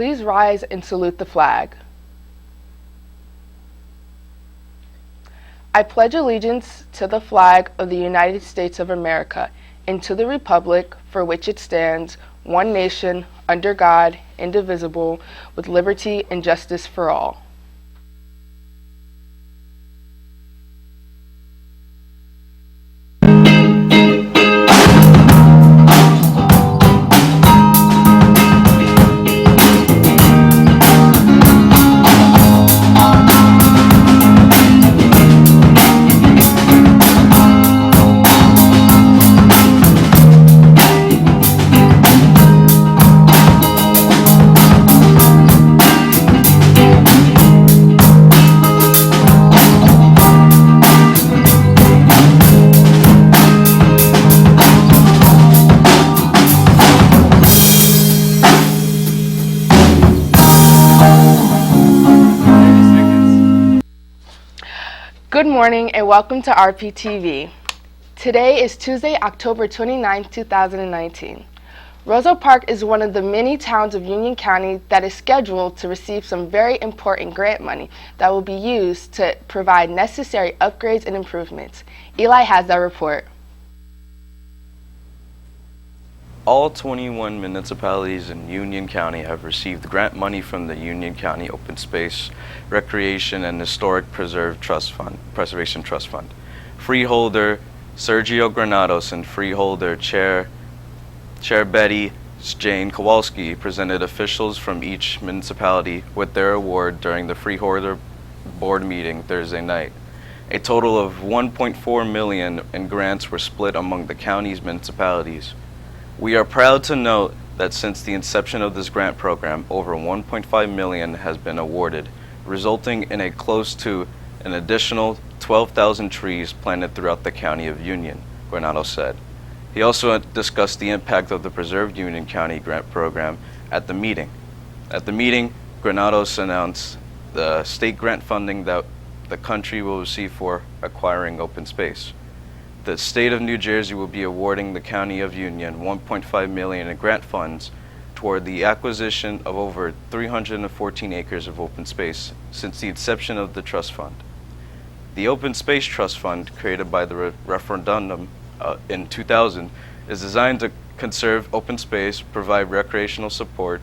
Please rise and salute the flag. I pledge allegiance to the flag of the United States of America and to the republic for which it stands, one nation, under God, indivisible, with liberty and justice for all. Good morning and welcome to RPtv. Today is Tuesday, October 29, 2019. Roselle Park is one of the many towns of Union County that is scheduled to receive some very important grant money that will be used to provide necessary upgrades and improvements. Eli has that report. All 21 municipalities in Union County have received grant money from the Union County Open Space, Recreation, and Historic Preservation Trust Fund. Freeholder Sergio Granados and Freeholder Chair Betty Jane Kowalski presented officials from each municipality with their award during the Freeholder Board meeting Thursday night. A total of $1.4 million in grants were split among the county's municipalities. We are proud to note that since the inception of this grant program, over $1.5 million has been awarded, resulting in a close to an additional 12,000 trees planted throughout the county of Union, Granados said. He also discussed the impact of the Preserved Union County grant program at the meeting. At the meeting, Granados announced the state grant funding that the country will receive for acquiring open space. The state of New Jersey will be awarding the County of Union $1.5 million in grant funds toward the acquisition of over 314 acres of open space since the inception of the trust fund. The Open Space Trust Fund, created by the referendum in 2000, is designed to conserve open space, provide recreational support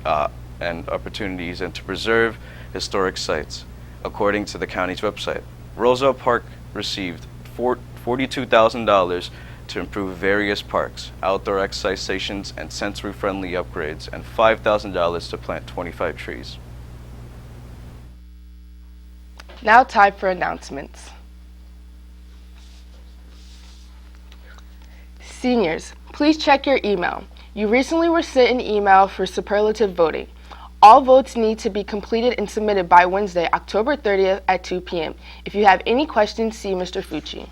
and opportunities, and to preserve historic sites, according to the county's website. Roselle Park received $42,000 to improve various parks, outdoor exercise stations, and sensory-friendly upgrades, and $5,000 to plant 25 trees. Now time for announcements. Seniors, please check your email. You recently were sent an email for superlative voting. All votes need to be completed and submitted by Wednesday, October 30th at 2 p.m. If you have any questions, see Mr. Fucci.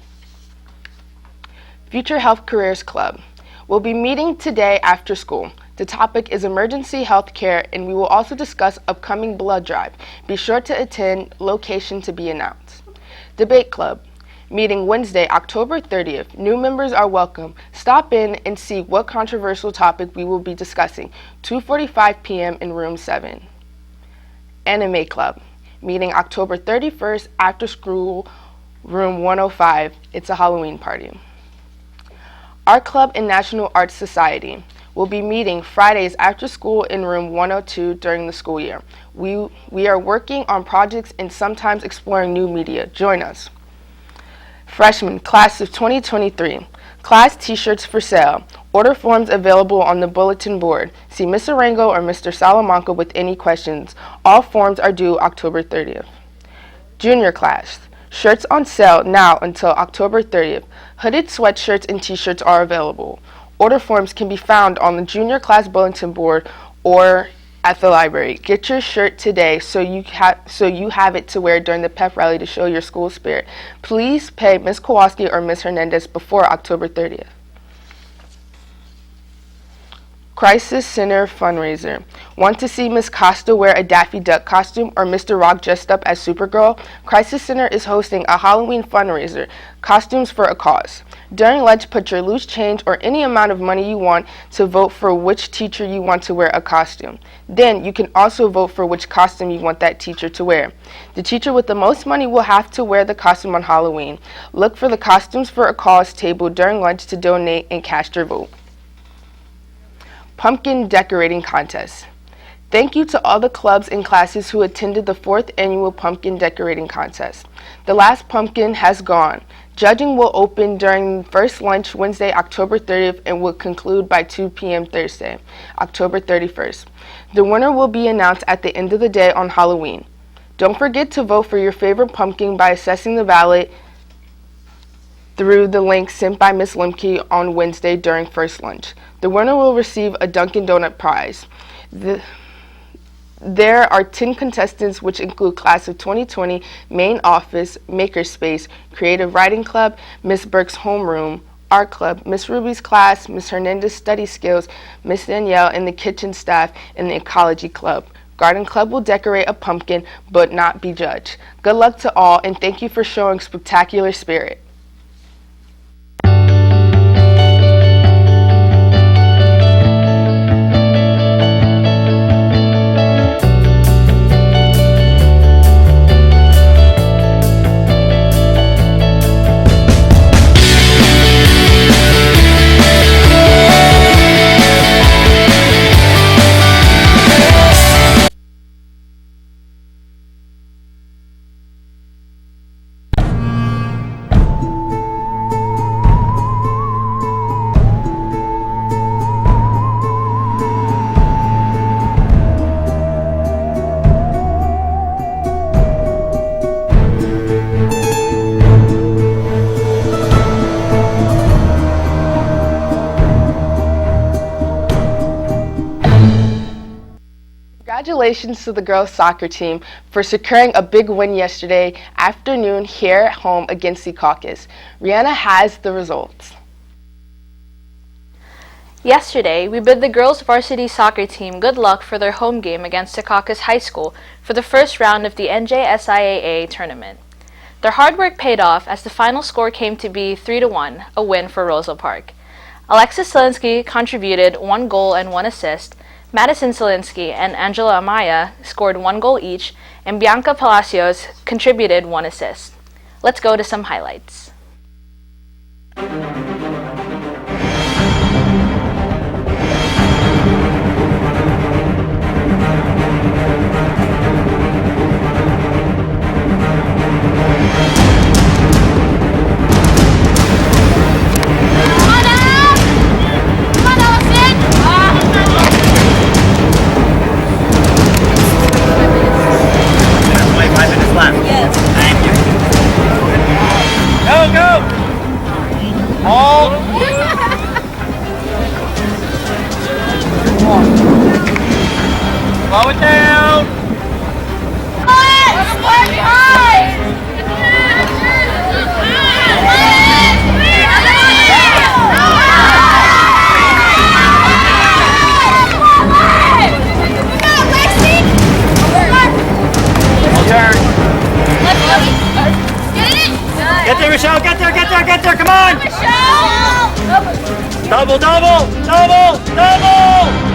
Future Health Careers Club. We'll be meeting today after school. The topic is emergency health care, and we will also discuss upcoming blood drive. Be sure to attend, location to be announced. Debate Club. Meeting Wednesday, October 30th. New members are welcome. Stop in and see what controversial topic we will be discussing. 2:45 p.m. in room 7. Anime Club. Meeting October 31st after school, room 105. It's a Halloween party. Art Club and National Arts Society will be meeting Fridays after school in room 102 during the school year. We are working on projects and sometimes exploring new media. Join us. Freshmen, class of 2023. Class t-shirts for sale. Order forms available on the bulletin board. See Ms. Arango or Mr. Salamanca with any questions. All forms are due October 30th. Junior class. Shirts on sale now until October 30th. Hooded sweatshirts and t-shirts are available. Order forms can be found on the junior class bulletin board or at the library. Get your shirt today so you have it to wear during the pep rally to show your school spirit. Please pay Ms. Kowalski or Ms. Hernandez before October 30th. Crisis Center fundraiser. Want to see Miss Costa wear a Daffy Duck costume or Mr. Rock dressed up as Supergirl? Crisis Center is hosting a Halloween fundraiser, Costumes for a Cause. During lunch, put your loose change or any amount of money you want to vote for which teacher you want to wear a costume. Then you can also vote for which costume you want that teacher to wear. The teacher with the most money will have to wear the costume on Halloween. Look for the Costumes for a Cause table during lunch to donate and cast your vote. Pumpkin Decorating Contest. Thank you to all the clubs and classes who attended the 4th annual Pumpkin Decorating Contest. The last pumpkin has gone. Judging will open during first lunch Wednesday, October 30th and will conclude by 2 p.m. Thursday, October 31st. The winner will be announced at the end of the day on Halloween. Don't forget to vote for your favorite pumpkin by accessing the ballot through the link sent by Ms. Lemke on Wednesday during first lunch. The winner will receive a Dunkin' Donut prize. There are 10 contestants, which include Class of 2020, Main Office, Makerspace, Creative Writing Club, Miss Burke's Homeroom, Art Club, Miss Ruby's class, Miss Hernandez's Study Skills, Miss Danielle and the kitchen staff, and the Ecology Club. Garden Club will decorate a pumpkin, but not be judged. Good luck to all, and thank you for showing spectacular spirit. Congratulations to the girls soccer team for securing a big win yesterday afternoon here at home against the Caucus. Rihanna has the results. Yesterday, we bid the girls varsity soccer team good luck for their home game against Secaucus High School for the first round of the NJSIAA tournament. Their hard work paid off as the final score came to be 3-1, a win for Roselle Park. Alexis Selinsky contributed 1 goal and 1 assist, Madison Selinsky and Angela Amaya scored 1 goal each, and Bianca Palacios contributed 1 assist. Let's go to some highlights. Slow it down! Get there, Rochelle! Get there! Get there! Get there! Come on! Double! Double! Double! Double!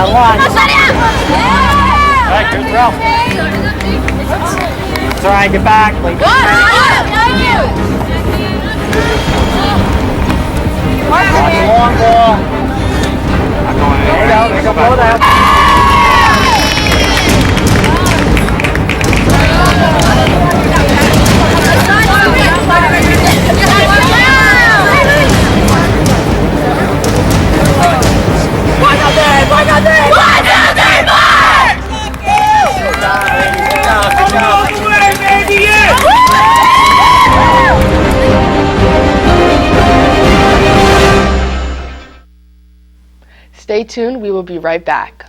Down one. Right, good throw. That's all right, get back. That's a long ball. Not going anywhere. There you go, blow it out. Stay tuned, we will be right back.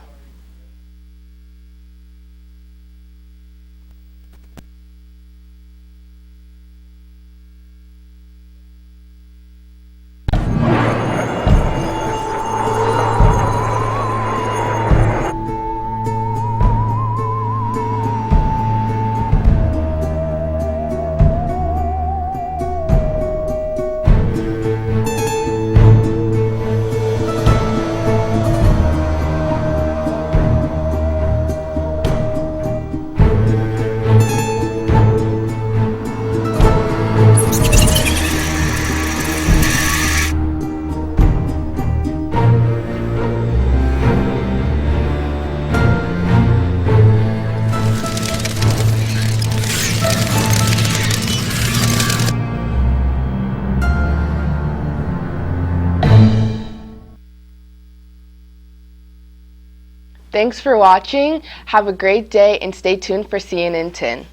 Thanks for watching. Have a great day and stay tuned for CNN 10.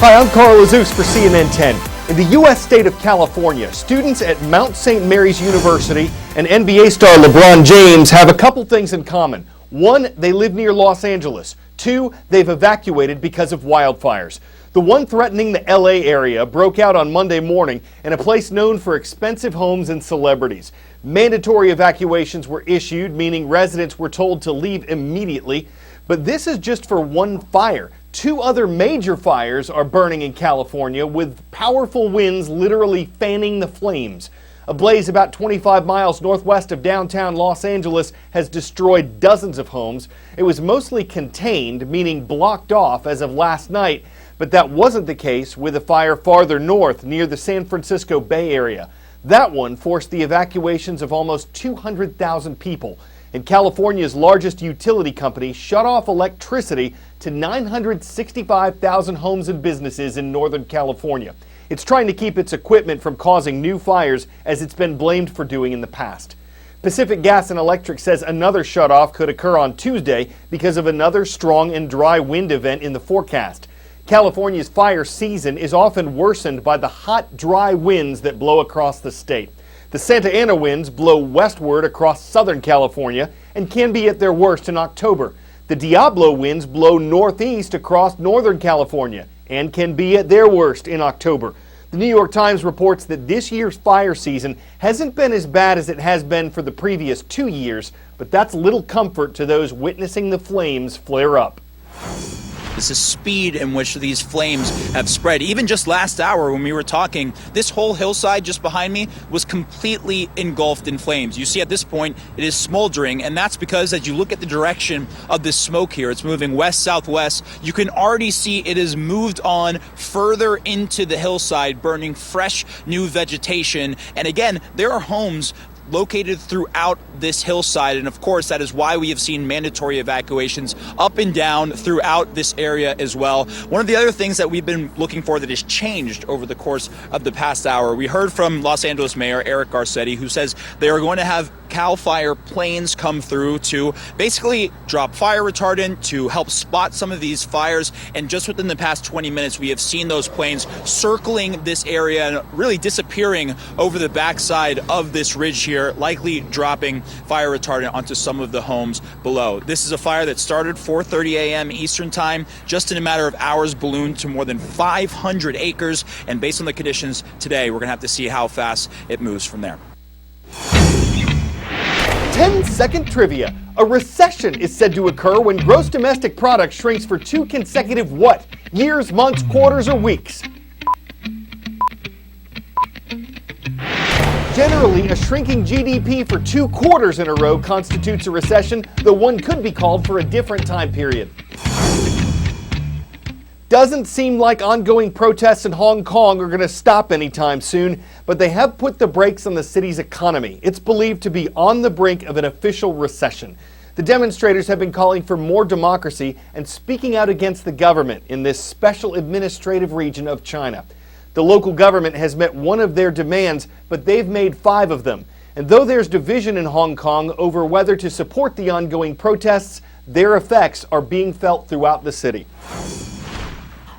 Hi, I'm Carl Azus for CNN 10. In the U.S. state of California, students at Mount St. Mary's University and NBA star LeBron James have a couple things in common. One, they live near Los Angeles. Two, they've evacuated because of wildfires. The one threatening the L.A. area broke out on Monday morning in a place known for expensive homes and celebrities. Mandatory evacuations were issued, meaning residents were told to leave immediately. But this is just for one fire. Two other major fires are burning in California with powerful winds literally fanning the flames. A blaze about 25 miles northwest of downtown Los Angeles has destroyed dozens of homes. It was mostly contained, meaning blocked off as of last night, but that wasn't the case with a fire farther north near the San Francisco Bay Area. That one forced the evacuations of almost 200,000 people. And California's largest utility company shut off electricity to 965,000 homes and businesses in Northern California. It's trying to keep its equipment from causing new fires, as it's been blamed for doing in the past. Pacific Gas and Electric says another shutoff could occur on Tuesday because of another strong and dry wind event in the forecast. California's fire season is often worsened by the hot, dry winds that blow across the state. The Santa Ana winds blow westward across Southern California and can be at their worst in October. The Diablo winds blow northeast across Northern California and can be at their worst in October. The New York Times reports that this year's fire season hasn't been as bad as it has been for the previous 2 years, but that's little comfort to those witnessing the flames flare up. This is speed in which these flames have spread. Even just last hour when we were talking, this whole hillside just behind me was completely engulfed in flames. You see at this point it is smoldering, and that's because as you look at the direction of this smoke here, it's moving west-southwest. You can already see it has moved on further into the hillside, burning fresh new vegetation. And again, there are homes located throughout this hillside, and of course that is why we have seen mandatory evacuations up and down throughout this area as well. One of the other things that we've been looking for that has changed over the course of the past hour, we heard from Los Angeles Mayor Eric Garcetti, who says they are going to have CAL FIRE planes come through to basically drop fire retardant to help spot some of these fires. And just within the past 20 minutes, we have seen those planes circling this area and really disappearing over the backside of this ridge here, likely dropping fire retardant onto some of the homes below. This is a fire that started 4:30 a.m. Eastern time, just in a matter of hours ballooned to more than 500 acres. And based on the conditions today, we're going to have to see how fast it moves from there. 10-second trivia. A recession is said to occur when gross domestic product shrinks for 2 consecutive what? Years, months, quarters, or weeks? Generally, a shrinking GDP for 2 quarters in a row constitutes a recession, though one could be called for a different time period. Doesn't seem like ongoing protests in Hong Kong are going to stop anytime soon, but they have put the brakes on the city's economy. It's believed to be on the brink of an official recession. The demonstrators have been calling for more democracy and speaking out against the government in this special administrative region of China. The local government has met one of their demands, but they've made 5 of them. And though there's division in Hong Kong over whether to support the ongoing protests, their effects are being felt throughout the city.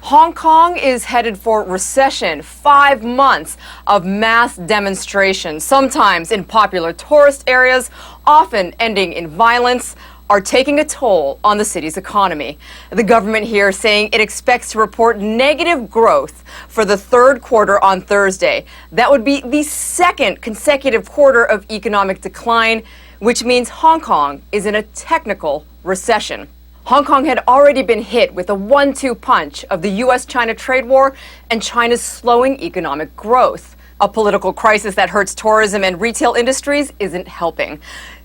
Hong Kong is headed for recession. 5 months of mass demonstrations, sometimes in popular tourist areas, often ending in violence, are taking a toll on the city's economy. The government here saying it expects to report negative growth for the 3rd quarter on Thursday. That would be the 2nd consecutive quarter of economic decline, which means Hong Kong is in a technical recession. Hong Kong had already been hit with a 1-2 punch of the U.S.-China trade war and China's slowing economic growth. A political crisis that hurts tourism and retail industries isn't helping.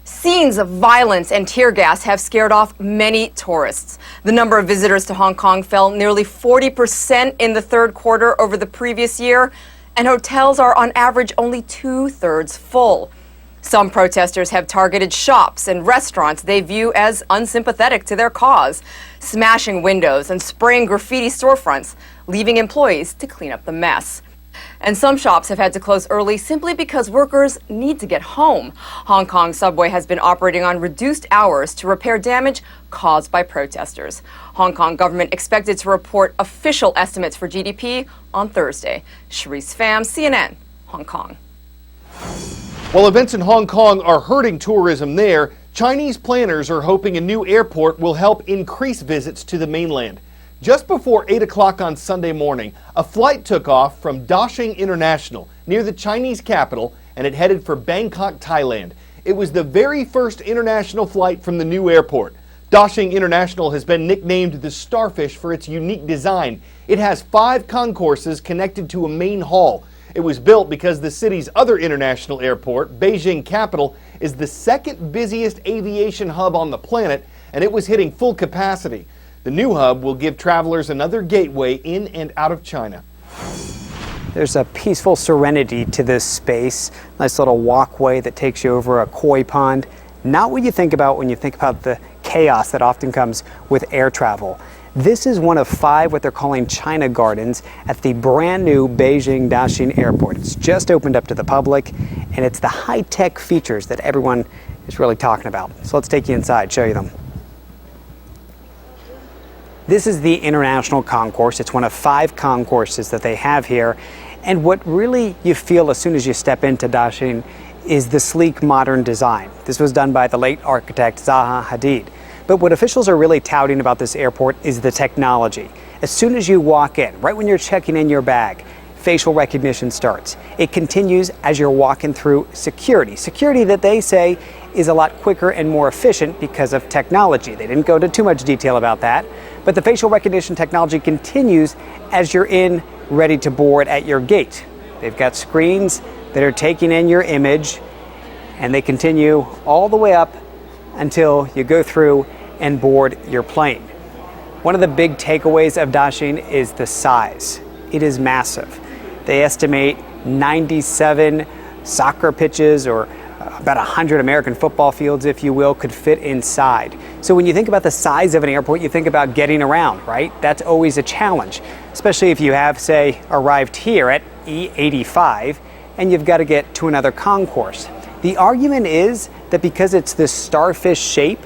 Scenes of violence and tear gas have scared off many tourists. The number of visitors to Hong Kong fell nearly 40% in the 3rd quarter over the previous year, and hotels are on average only 2/3 full. Some protesters have targeted shops and restaurants they view as unsympathetic to their cause, smashing windows and spraying graffiti storefronts, leaving employees to clean up the mess. And some shops have had to close early simply because workers need to get home. Hong Kong subway has been operating on reduced hours to repair damage caused by protesters. Hong Kong government expected to report official estimates for GDP on Thursday. Sharice Pham, CNN, Hong Kong. While events in Hong Kong are hurting tourism there, Chinese planners are hoping a new airport will help increase visits to the mainland. Just before 8 o'clock on Sunday morning, a flight took off from Dashing International near the Chinese capital, and it headed for Bangkok, Thailand. It was the very first international flight from the new airport. Dashing International has been nicknamed the Starfish for its unique design. It has 5 concourses connected to a main hall. It was built because the city's other international airport, Beijing Capital, is the 2nd busiest aviation hub on the planet, and it was hitting full capacity. The new hub will give travelers another gateway in and out of China. There's a peaceful serenity to this space. Nice little walkway that takes you over a koi pond. Not what you think about when you think about the chaos that often comes with air travel. This is one of 5 what they're calling China Gardens at the brand new Beijing Dashing Airport. It's just opened up to the public, and it's the high-tech features that everyone is really talking about. So let's take you inside, show you them. This is the International Concourse. It's one of 5 concourses that they have here. And what really you feel as soon as you step into Dashing is the sleek modern design. This was done by the late architect Zaha Hadid. But what officials are really touting about this airport is the technology. As soon as you walk in, right when you're checking in your bag, facial recognition starts. It continues as you're walking through security. Security that they say is a lot quicker and more efficient because of technology. They didn't go into too much detail about that. But the facial recognition technology continues as you're in, ready to board at your gate. They've got screens that are taking in your image, and they continue all the way up until you go through and board your plane. One of the big takeaways of Dashing is the size. It is massive. They estimate 97 soccer pitches, or about 100 American football fields, if you will, could fit inside. So when you think about the size of an airport, you think about getting around, right? That's always a challenge, especially if you have, say, arrived here at E85 and you've got to get to another concourse. The argument is that because it's this starfish shape,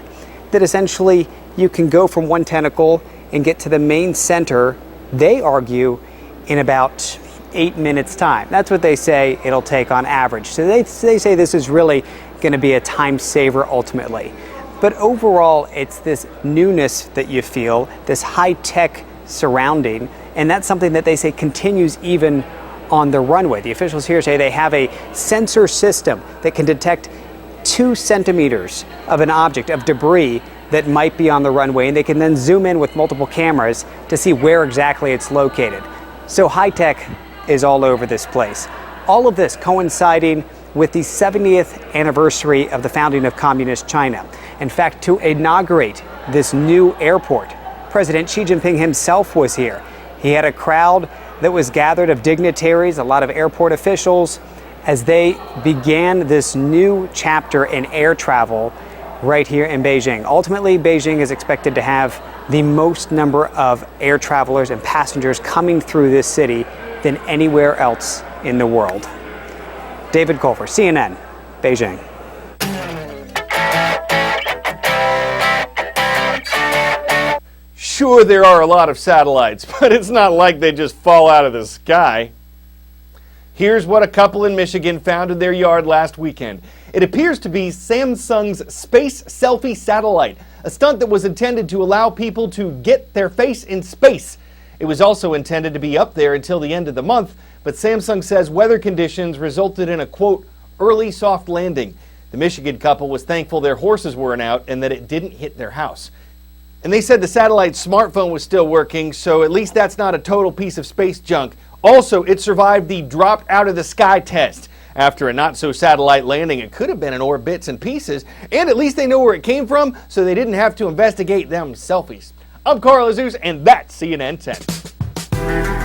that essentially you can go from one tentacle and get to the main center, they argue, in about 8 minutes time. That's what they say it'll take on average. So they say this is really going to be a time saver ultimately. But overall, it's this newness that you feel, this high-tech surrounding, and that's something that they say continues even on the runway. The officials here say they have a sensor system that can detect 2 centimeters of an object, of debris, that might be on the runway, and they can then zoom in with multiple cameras to see where exactly it's located. So high-tech is all over this place. All of this coinciding with the 70th anniversary of the founding of Communist China. In fact, to inaugurate this new airport, President Xi Jinping himself was here. He had a crowd that was gathered of dignitaries, a lot of airport officials, as they began this new chapter in air travel right here in Beijing. Ultimately, Beijing is expected to have the most number of air travelers and passengers coming through this city than anywhere else in the world. David Culver, CNN, Beijing. Sure, there are a lot of satellites, but it's not like they just fall out of the sky. Here's what a couple in Michigan found in their yard last weekend. It appears to be Samsung's Space Selfie Satellite, a stunt that was intended to allow people to get their face in space. It was also intended to be up there until the end of the month, but Samsung says weather conditions resulted in a, quote, early soft landing. The Michigan couple was thankful their horses weren't out and that it didn't hit their house. And they said the satellite's smartphone was still working, so at least that's not a total piece of space junk. Also, it survived the dropped out of the sky test. After a not-so-satellite landing, it could have been in orbit bits and pieces, and at least they know where it came from, so they didn't have to investigate them selfies. I'm Carl Azus, and that's CNN 10.